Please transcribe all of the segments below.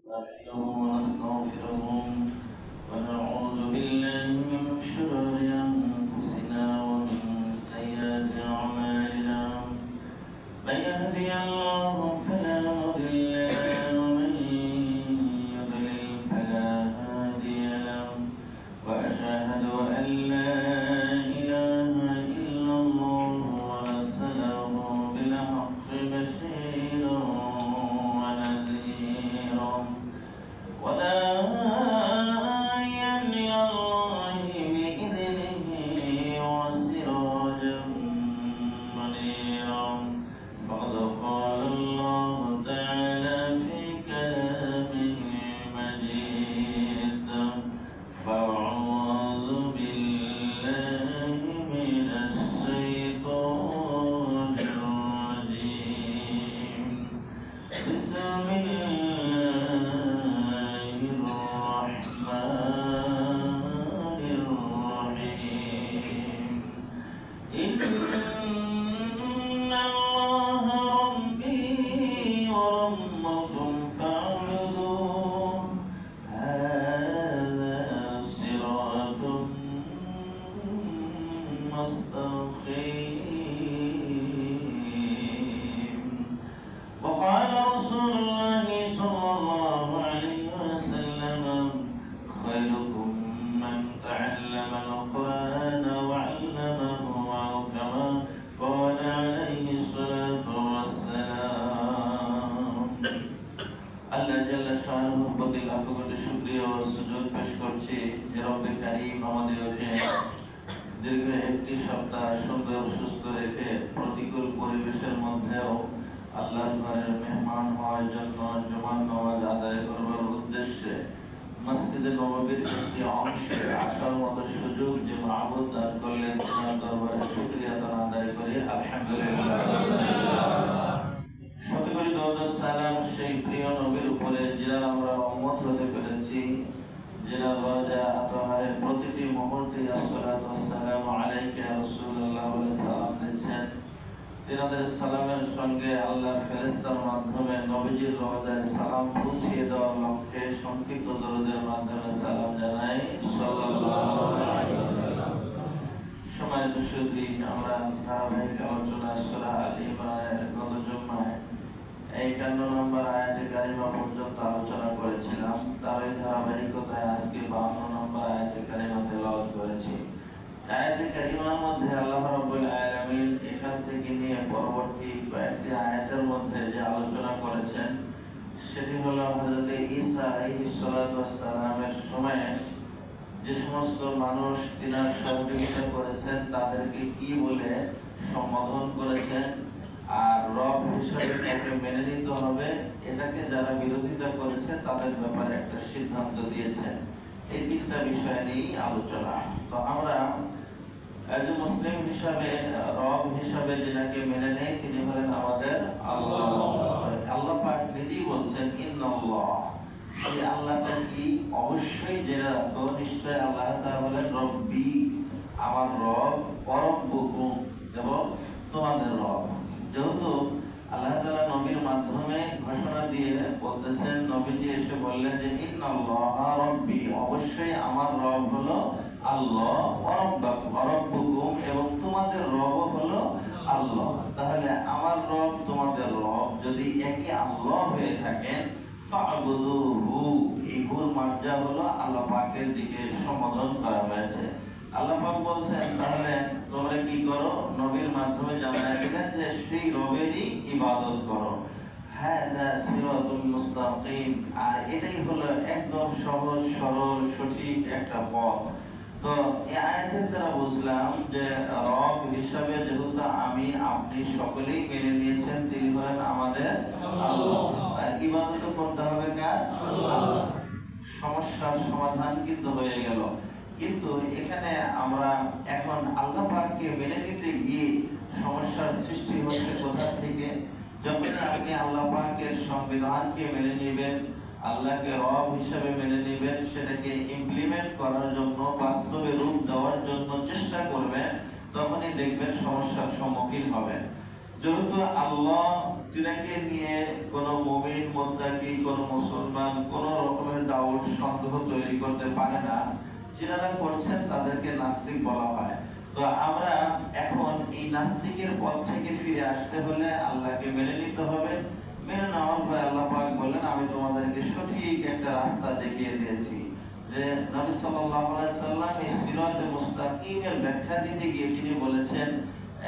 نحمده ونستغفره ونعوذ بالله من شرور أنفسنا ومن سيئات أعمالنا من يهدي الله فلا مضل له ومن يضلل فلا هادي له وأشهد أن لا إله إلا الله وأرسله بالحق بشيرا ونذيرا وداعيا إلى الله بإذنه وسراجا منيرا فقد قال الله تعالى في كلامه المجيد فأعوذ بالله من الشيطان الرجيم بسم الله الرحمن الرحيم إن الله ربي وربكم فاعبدوه هذا صراط مستقيم وقال رسول الله صلى الله عليه وسلم خيركم من تعلم القرآن وعلمه أو كما قال عليه الصلاة والسلام আল্লাহ জাল্লা শাআনুহু প্রতি লাখ কোটি শুকরিয়া ও সুজুদ পেশ করছি যে রব্বে কারীম আমাদেরকে দীর্ঘ একটি সপ্তাহ সুন্দর সুস্থ রেখে প্রতিকূল পরিবেশের মধ্যেও আল্লাহর ঘরের মেহমান হওয়ার জন্য জুমার নামাজ আদায় করবার উদ্দেশ্যে মসজিদে নববীর একটি অংশে আসার মতো সুযোগ যে মাহবুব দান করলেন তার দরবারে শুকরিয়া আদায় করি আলহামদুলিল্লাহ। শতকোটি দরুদ সালাম সেই প্রিয় নবীর উপরে যারা আমরা উম্মত হতে পেরেছি, যারা রোজা আতহারের প্রতিটি মুহূর্তে আসসালাতু ওয়াসসালামু আলাইকা ইয়া রাসূলুল্লাহ বলে সালাম দিচ্ছেন। তিনাদের সালামের সঙ্গে আল্লাহর ফেরেশতার মাধ্যমে নবীজির রওজায় সালাম পৌঁছিয়ে দেওয়ার লক্ষ্যে সংক্ষিপ্ত দরুদের মাধ্যমে সালাম জানাই সাল্লাল্লাহু আলাইহি ওয়াসাল্লাম। সম্মানিত সুধী, আমরা ধারাবাহিক আলোচনা সূরা আল ইমরানের গত জুমায় 51 নম্বর আয়াতে কারিমা পর্যন্ত আলোচনা করেছিলাম। তার এই ধারাবাহিকতায় আজকে 52 নম্বর আয়াতে কারিমা তেলাওয়াত করেছি। আয়াতে কারিমার মধ্যে আল্লাহ রাব্বুল আলামিন এখান থেকে নিয়ে পরবর্তী কয়েকটি আয়াতের মধ্যে যে আলোচনা করেছেন সেটি হলো হযরত ঈসা আলাইহিস সালাতু ওয়াস সালামের সময়ে যে সমস্ত মানুষ তিনার সহযোগিতা করেছেন তাদেরকে কি বলে সম্বোধন করেছেন, আর রব হিসেবে তাকে মেনে নিতে হবে, এটাকে যারা বিরোধিতা করেছে তাদের ব্যাপারে একটা সিদ্ধান্ত দিয়েছেন। এই তিনটা বিষয় নিয়েই আলোচনা। তো আমরা এজ এ মুসলিম হিসাবে রব হিসাবে যেটাকে মেনে নেই তিনি হলেন আমাদের আল্লাহ। আল্লাহ পাক নিজেই বলছেন ইন্নাল্লাহ, সেই আল্লাহটা কি অবশ্যই জেনে রাখো, নিশ্চয় আল্লাহ তাআলা হলেন রব্বি, আমার রব, রব্বুকুম এবং তোমাদের রব। যেহেতু আল্লাহ তাআলা নবীর মাধ্যমে ঘোষণা দিয়ে বলতেছেন, নবীজি এসে বললেন যে ইন্নাল্লাহ রব্বি, অবশ্যই আমার রব হলো আল্লাহ, রব্বুকুম এবং তোমাদের রব হলো আল্লাহ। তাহলে আমার রব তোমাদের রব যদি একই আল্লাহ হয়ে থাকেন, ফা'বুদুহু, এই হুর মার্জা হলো আল্লাহ পাকের দিকে সম্বোধন করা হয়েছে। আল্লাহ পাক বলছেন তাহলে তোমরা কি করো, নবীর মাধ্যমে জানায় দিলেন যে সেই রবেরই ইবাদত করো। হাদা সিরাতুল মুস্তাকিম, আর এটাই হলো একদম সহজ সরল সঠিক একটা পথ। তো এই আয়াতের দ্বারা বুঝলাম যে রব হিসাবে যেহেতু আমি আপনি সকলেই মেনে নিয়েছেন তিনি হলেন আমাদের আল্লাহ, আর ইবাদত করতে হবে কার? আল্লাহ। সমস্যার সমাধান কিন্তু হয়ে গেল। কিন্তু এখানে আমরা এখন আল্লাহ পাককে মেনে নিতে গিয়ে সমস্যার সৃষ্টি হচ্ছে কোথা থেকে? যখন আপনি আল্লাহ পাকের সংবিধানকে মেনে নেবেন, আল্লাহকে রব হিসেবে মেনে নেবেন, সেটাকে ইমপ্লিমেন্ট করার জন্য, বাস্তবে রূপ দেওয়ার জন্য চেষ্টা করবেন, তখনই দেখবেন সমস্যার সম্মুখীন হবেন। যেহেতু আল্লাহ তিনাকে নিয়ে কোনো মুমিন মুত্তাকি কোনো মুসলমান কোনো সন্দেহ তৈরি করতে পারে না, যারা করছেন তাদেরকে নাস্তিক বলা হয়। তো আমরা এখন এই নাস্তিকের পথ থেকে ফিরে আসতে হলে আল্লাহকে মেনে নিতে হবে। মেনে নেওয়ার পরে আল্লাহ পাক বললেন, আমি তোমাদেরকে সঠিক একটা রাস্তা দেখিয়ে দিয়েছি। যে নবী সাল্লাল্লাহু আলাইহি সাল্লাম এই সিরাতে মুস্তাকিমের ব্যাখ্যা দিতে গিয়ে তিনি বলেছেন,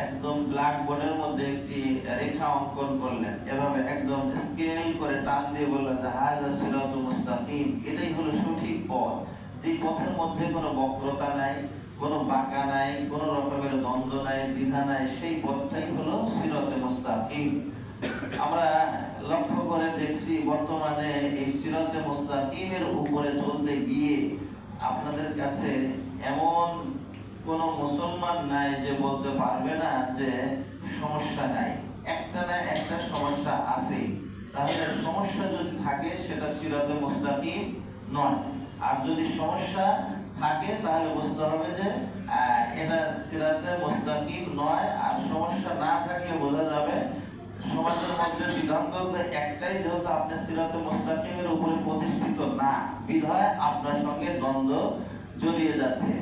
একদম ব্ল্যাক বোর্ডের মধ্যে একটি রেখা অঙ্কন করলেন, এভাবে একদম স্কেল করে টান দিয়ে বললেন যে হাযা সিরাতুল মুস্তাকিম, এটাই হলো সঠিক পথ। যে পথের মধ্যে কোনো বক্রতা নাই, কোনো বাঁকা নাই, কোনো রকমের দ্বন্দ্ব নাই, দ্বিধা নাই, সেই পথটাই হলো সিরাতে মুস্তাকিম। আমরা লক্ষ্য করে দেখছি বর্তমানে এই সিরাতে মুস্তাকিমের উপরে চলতে গিয়ে আপনাদের কাছে এমন কোন মুসলমান নাই যে বলতে পারবে না যে সমস্যা নাই। একটা না একটা সমস্যা আছে। তাহলে সমস্যা যদি থাকে সেটা সিরাতে মুস্তাকিম নয়। আর যদি সমস্যা থাকে তাহলে বুঝতে হবে যে এটা সিরাতে মুস্তাকিম নয়। আর সমস্যা না থাকলে বোঝা যাবে সমাজের মধ্যে বিধান বলতে একটাই, যেহেতু আপনি সিরাতে মুস্তাকিমের উপরে প্রতিষ্ঠিত না, বিধায় আপনার সঙ্গে দ্বন্দ্ব জড়িয়ে যাচ্ছে।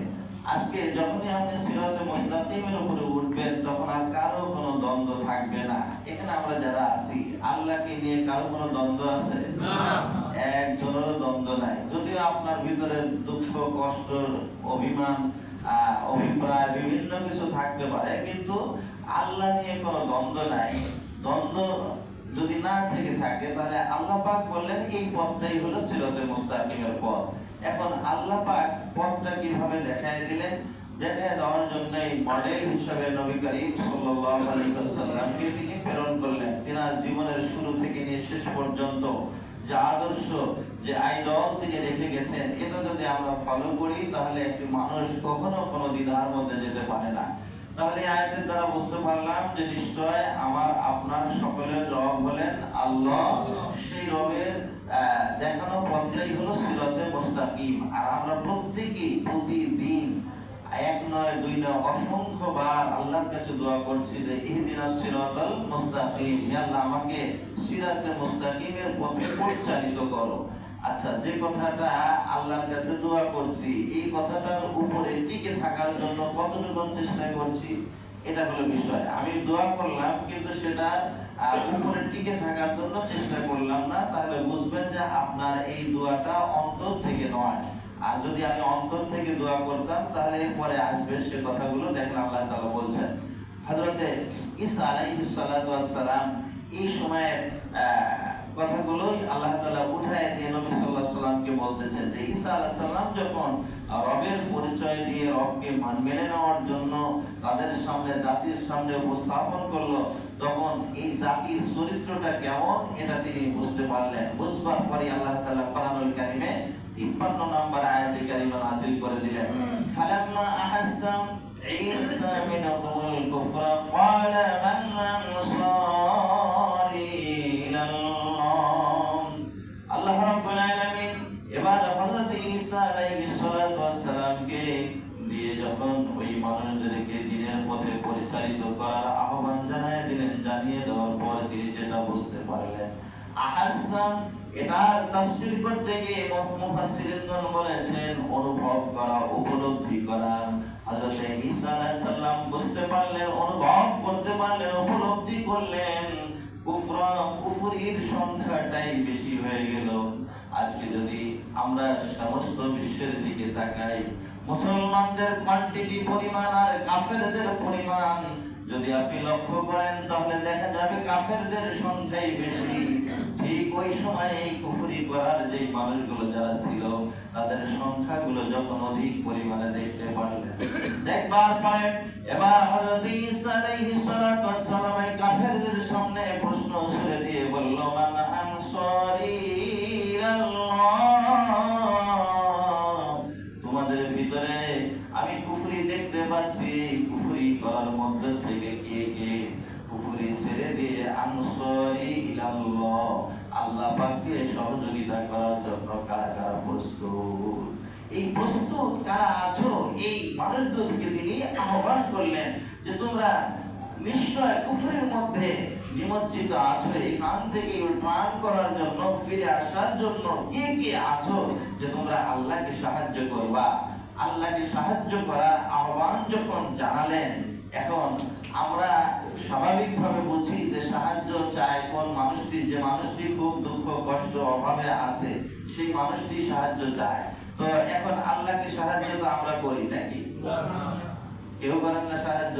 আজকে যখনই আপনি সিরাতে মুস্তাকিমের উপরে উঠবেন তখন আর কারো কোনো দ্বন্দ্ব থাকবে না। এখানে আমরা যারা আছি আল্লাহকে নিয়ে কারো কোনো দ্বন্দ্ব আছে না, একজনেরও দ্বন্দ্ব নাই। যদিও আপনার ভিতরে দুঃখ, কষ্ট, অভিমান, অভিপ্রায় বিভিন্ন কিছু থাকতে পারে, কিন্তু আল্লাহ নিয়ে কোনো দ্বন্দ্ব নাই। দ্বন্দ্ব যদি না থেকে থাকে তাহলে আল্লাহ পাক বললেন এই পথটাই হলো সিরাতে মুস্তাকিমের পথ। এখন আল্লাহ পাক পথটা কিভাবে দেখায় দিলেন, দেখায় দেওয়ার জন্য মডেল হিসেবে নবী করিম সাল্লাল্লাহু আলাইহি ওয়াসাল্লামকে তিনি প্রেরণ করলেন। তিনার জীবনের শুরু থেকে নিয়ে শেষ পর্যন্ত যে আদর্শ, যে আইডল তিনি রেখে গেছেন, এটা যদি আমরা ফলো করি তাহলে একটি মানুষ কখনো কোনো দ্বিধার মধ্যে যেতে পারে না। তাহলে এই আয়াতের দ্বারা বুঝতে পারলাম যে নিশ্চয় আমার আপনার সকলের রব হলেন আল্লাহ। সেই রবের দেখানো পথটাই হলো সিরাতে মুস্তাকিম। আর আমরা প্রত্যেকেই প্রতিদিন এক নয় দুই নয় অসংখ্য বার আল্লাহর কাছে দোয়া করছি যে ইহদিনাস সিরাতাল মুস্তাকিম, হে আল্লাহ আমাকে সিরাতে মুস্তাকিমের পথে পরিচালিত করো। আচ্ছা, যে কথাটা আল্লাহর কাছে দোয়া করছি, এই কথাটার উপরে টিকে থাকার জন্য কতটুকু চেষ্টা করছি, এটা হলো বিষয়। আমি দোয়া করলাম কিন্তু সেটা উপরে টিকে থাকার জন্য চেষ্টা করলাম না, তাহলে বুঝবেন যে আপনার এই দোয়াটা অন্তর থেকে নয়। আর যদি আমি অন্তর থেকে দোয়া করতাম তাহলে এরপরে আসবে সে কথাগুলো। দেখেন আল্লাহ তাআলা বলছেন, হযরতে ঈসা আলাইহিস সালাতু ওয়াস সালাম এই সময়ের কথাগুলোই আল্লাহ তাআলা উঠায় দিয়ে নবী সাল্লাল্লাহু আলাইহি সাল্লামকে বলতেছেন যে ঈসা আলাইহিস সালাম যখন রবের পরিচয় দিয়ে রবকে মেনে নেওয়ার জন্য তাদের সামনে, জাতির সামনে উপস্থাপন করলো, তখন এই জাতির চরিত্রটা কেমন এটা তিনি বুঝতে পারলেন। বুঝবার পরে আল্লাহ তাআলা কোরআনুল কারীমে 53 নম্বর আয়াতে কারিমা নাযিল করে দিলেন, ফালাম্মা আহাসসা ঈসা মিনহুমুল কুফরা ক্বালা মান আনসারি ইলাল্লাহ। আল্লাহ রাব্বুল আলামিন এবার হযরত ঈসা আলাইহিস সালাতু ওয়াস সালামকে দিয়ে যখন ওই মানুষদেরকে দ্বীনের পথে পরিচালিত করার আহ্বান জানিয়ে দেওয়ার পর তিনি যেটা বুঝতে পারলেন, আহাসসা, এটার তাফসীর করতে গিয়ে মুফাসসিরিনগণ বলেছেন অনুভব করা, উপলব্ধি করা। হযরত ঈসা আলাইহিস সালাম বুঝতে পারলেন, অনুভব করতে পারলেন, উপলব্ধি করলেন কুফরির সংখ্যাটাই বেশি হয়ে গেল। আজকে যদি আমরা সমস্ত বিশ্বের দিকে তাকাই, মুসলমানদের কোয়ান্টিটি পরিমাণ আর কাফেরদের পরিমাণ যদি আপনি লক্ষ্য করেন তাহলে দেখা যাবে কাফেরদের সংখ্যাই বেশি। ঠিক ওই সময় এই কুফরি করার যে মানুষগুলো যারা ছিল তাদের সংখ্যাগুলো যখন অধিক পরিমাণে দেখতে পারলেন, দেখবার পরে এবার হযরত ঈসা আলাইহিস সালাতু ওয়াস সালাম এই কাফেরদের সামনে প্রশ্ন ছুড়ে দিয়ে বলল, মান আনসারি ইলাল্লাহ, তোমাদের ভিতরে আমি কুফরি দেখতে পাচ্ছি, কুফরি করার মধ্যে থেকে কে কে কুফরি ছেড়ে দিয়ে আনসারি ইলাল্লাহ, আল্লাহ পাককে সহযোগিতা করার জন্য কারা কারা প্রস্তুত। এই প্রস্তুত কারা আছো, এই মানুষদেরকে তিনি আহ্বান করলেন যে তোমরা নিশ্চয় কুফরের মধ্যে নিমজ্জিত আছো, এখান থেকে রিটার্ন করার জন্য, ফিরে আসার জন্য কে কে আছো যে তোমরা আল্লাহকে সাহায্য করবা? আল্লাহকে সাহায্য করার আহ্বান যখন জানালেন, এখন আমরা স্বাভাবিকভাবে বুঝি যে সাহায্য চায় কোন মানুষটি, যে মানুষটি খুব দুঃখ কষ্ট অভাবে আছে সেই মানুষটি সাহায্য চায়। তো এখন আল্লাহকে সাহায্য তো আমরা করি নাকি? কেউ করেন না সাহায্য।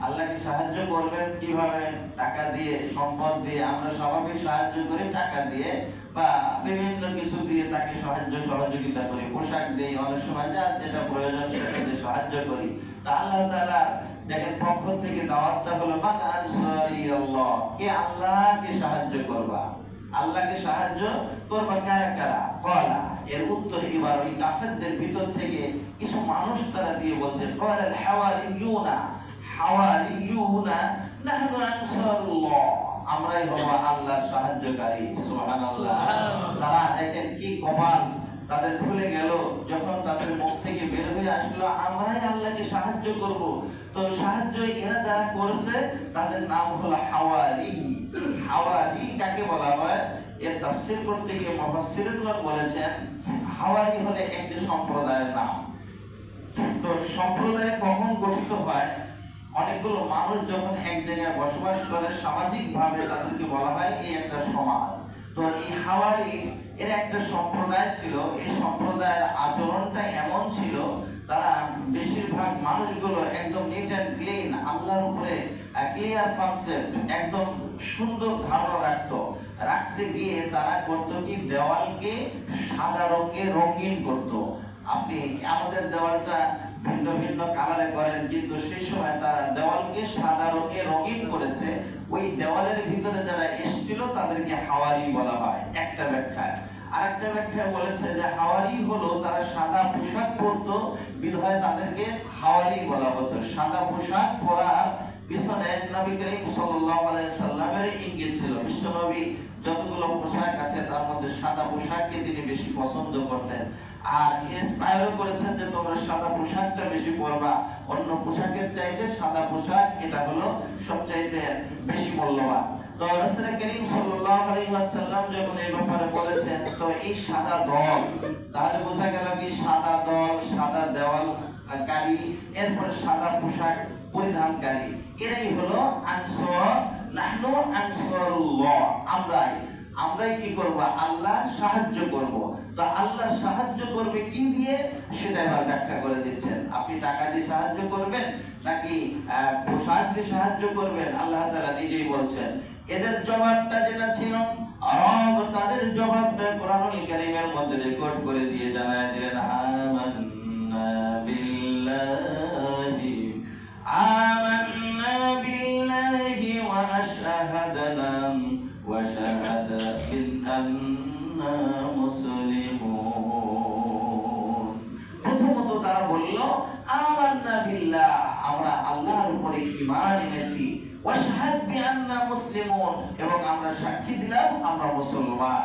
আল্লাহকে সাহায্য করবেন কিভাবে? টাকা দিয়ে, সম্পদ দিয়ে। আমরা স্বাভাবিক সাহায্য করি টাকা দিয়ে বা বিভিন্ন কিছু দিয়ে তাকে সাহায্য সহযোগিতা করি, পোশাক দিই, অনেক সময় যার যেটা প্রয়োজন সেটা দিয়ে সাহায্য করি। তা আল্লাহ তাআলা দেখেন পক্ষ থেকে দাওয়াতটা হলো মান আনসারি আল্লাহ, কে আল্লাহকে সাহায্য করবা? আল্লাহকে সাহায্য করবা কারা কারা? কলা, এর উত্তরে এবার ওই কাফেরদের ভিতর থেকে কিছু মানুষ তারা দিয়ে বলছে কলাল হাওয়ারিয়ুনা, হাওয়ারিয়ুনা নাহনু আনসারুল্লাহ, আমরাই হব আল্লাহর সাহায্যকারী। সুবহানাল্লাহ। তারা দেখেন কি কপাল তাদের খুলে গেল যখন তাদের মুখ থেকে বের হয়ে আসলো আমরাই আল্লাহকে সাহায্য করব। তো সাহায্য এরা যারা করেছে তাদের নাম হলো হাওয়ারি। হাওয়ারি কাকে বলা হয়? এর তাফসীর করতে গিয়ে মুফাসসিরুন বলেছেন হাওয়ারি হলো একটি সম্প্রদায়ের নাম। তো সম্প্রদায় কখন গঠিত হয়? অনেকগুলো মানুষ যখন এক জায়গায় বসবাস করে সামাজিকভাবে তাদেরকে বলা হয় এই একটা সমাজ। তো এই হাওয়ারি এর একটা সম্প্রদায় ছিল। এই সম্প্রদায়ের আচরণটা এমন ছিল, তারা বেশিরভাগ মানুষগুলো একদম নিট অ্যান্ড ক্লিন, আল্লাহর উপরে ক্লিয়ার কনসেপ্ট, একদম সুন্দর ধারণা রাখতে গিয়ে তারা করতো কি, দেওয়ালকে সাদা রঙে রঙিন করতো। আপনি আমাদের দেওয়ালটা ভিন্ন ভিন্ন কালারে করেন, কিন্তু সেই সময় তারা দেওয়ালকে সাদা রঙে রঙিন করেছে। ওই দেওয়ালের ভিতরে যারা এসেছিল তাদেরকে হাওয়ারি বলা হয়, একটা ব্যাখ্যায়। আরেকটা ব্যাখ্যায় বলেছে যে হাওয়ারি হলো তারা সাদা পোশাক পরতো, বিধায় তাদেরকে হাওয়ারি বলা হতো। সাদা পোশাক পরার পিছনে নবী করিম সাল্লাল্লাহু আলাইহি সাল্লামের ইঙ্গিত ছিল। বিশ্বনবী যতগুলো পোশাক আছে তার মধ্যে সাদা পোশাককে তিনি বেশি পছন্দ করতেন, আর ইন্সপায়ারও করেছেন যে তোমরা সাদা পোশাকটা বেশি পরবা, অন্য পোশাকের চাইতে সাদা পোশাক এটা হলো সবচাইতে বেশি মূল্যবান। তো রাসূল করিম সাল্লাল্লাহু আলাইহি ওয়াসাল্লাম যখন এই ব্যাপারে বলেছেন, তো এই সাদা দল, তাহলে বোঝা গেল কি সাদা দল, সাদা দেওয়ালকারী, এরপর সাদা পোশাক পরিধানকারী, এরাই হলো আনসার। নাহনু আনসারুল্লাহ, আমরাই কি করব? আল্লাহ সাহায্য করব। তো আল্লাহ সাহায্য করবে কি দিয়ে সেটা এবার ব্যাখ্যা করে দিচ্ছেন। আপনি টাকা দিয়ে সাহায্য করবেন নাকি পোশাক দিয়ে সাহায্য করবেন? আল্লাহ তাআলা নিজেই বলছেন। এদের জবাবটা যেটা ছিল, আরব তাদের জবাবটা কোরআনুল কারীমের মধ্যে রেকর্ড করে দিয়ে জানায় দিলেন আমান্না বিল্লাহি, আমান্না বিল্লাহি ওয়া আশহাদনা ওয়া শাহাদা বিআন্না মুসলিমুন। প্রথমত তারা বলল আমান্না বিল্লাহ, আমরা আল্লাহর উপরে ঈমান এনেছি, ওয়া শাহাদ বিআন্না মুসলিমুন, এবং আমরা সাক্ষী দিলাম আমরা মুসলমান।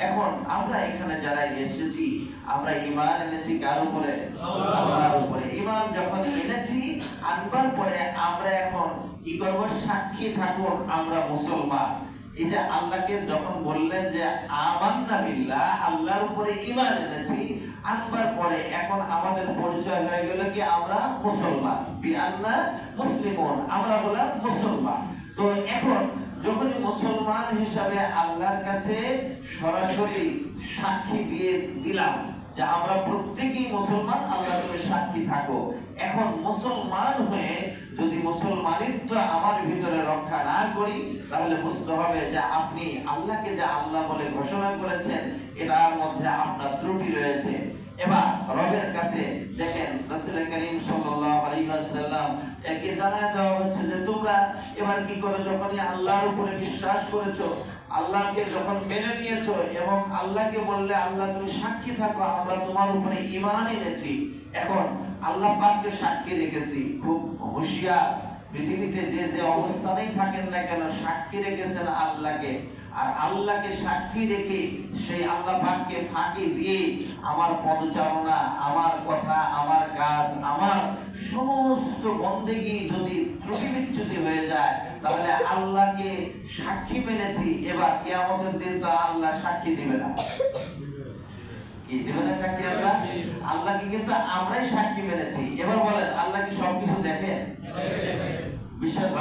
এখন আমরা এখানে যারা এসেছি আমরা ঈমান এনেছি কার উপরে? আল্লাহর উপরে। ঈমান যখন এনেছি, আনবার পরে আমরা এখন কি করব? সাক্ষী থাকুন আমরা মুসলমান। এই যে আল্লাহকে যখন বললেন যে আমান্না বিল্লাহ, আল্লাহর উপরে ঈমান এনেছি, আনবার পরে এখন আমাদের পরিচয় হয়ে গেল কি আমরা মুসলমান। বিআন্না মুসলিমুন, আমরা হলাম মুসলমান। তো এখন যখনই মুসলমান হিসাবে আল্লাহর কাছে সরাসরি সাক্ষী দিয়ে দিলাম যে আমরা প্রত্যেকেই মুসলমান, আল্লাহ তুমি সাক্ষী থাকো। এখন মুসলমান হয়ে যদি মুসলমানিত্ব আমার ভিতরে রক্ষা না করি, তাহলে বুঝতে হবে যে আপনি আল্লাহকে যে আল্লাহ বলে ঘোষণা করেছেন এটার মধ্যে আপনার ত্রুটি রয়েছে। এবার রবের কাছে দেখেন রাসূল করিম সাল্লাল্লাহু আলাইহি ওয়াসাল্লাম একে জানায় দেওয়া হচ্ছে যে তোমরা এবার কি করো, যখনই আল্লাহর উপরে বিশ্বাস করেছো, আল্লাহকে যখন মেনে নিয়েছো এবং আল্লাহকে বললে আল্লাহ তুমি সাক্ষী থাকো আমরা তোমার উপরে ঈমান এনেছি। এখন আল্লাহ পাককে সাক্ষী রেখেছি, খুব হুঁশিয়ার, পৃথিবীতে যে যে অবস্থানেই থাকেন না কেন সাক্ষী রেখেছেন আল্লাহকে। আর আল্লাহকে সাক্ষী রেখে সেই আল্লাহ পাককে ফাঁকি দিয়ে আমার পদচারণা, আমার কথা, আমার কাজ, আমার সমস্ত বন্দেগী যদি ত্রুটি বিচ্যুতি হয়ে যায়, তাহলে আল্লাহকে সাক্ষী মেনেছি, এবার কিয়ামতের দিন তো আল্লাহ সাক্ষী দিবে না। কি দিবে না সাক্ষী? আল্লাহ, আল্লাহকে কিন্তু আমরাই সাক্ষী মেনেছি। এবার বলেন, আল্লাহ কি সবকিছু দেখেন? বিশ্বাস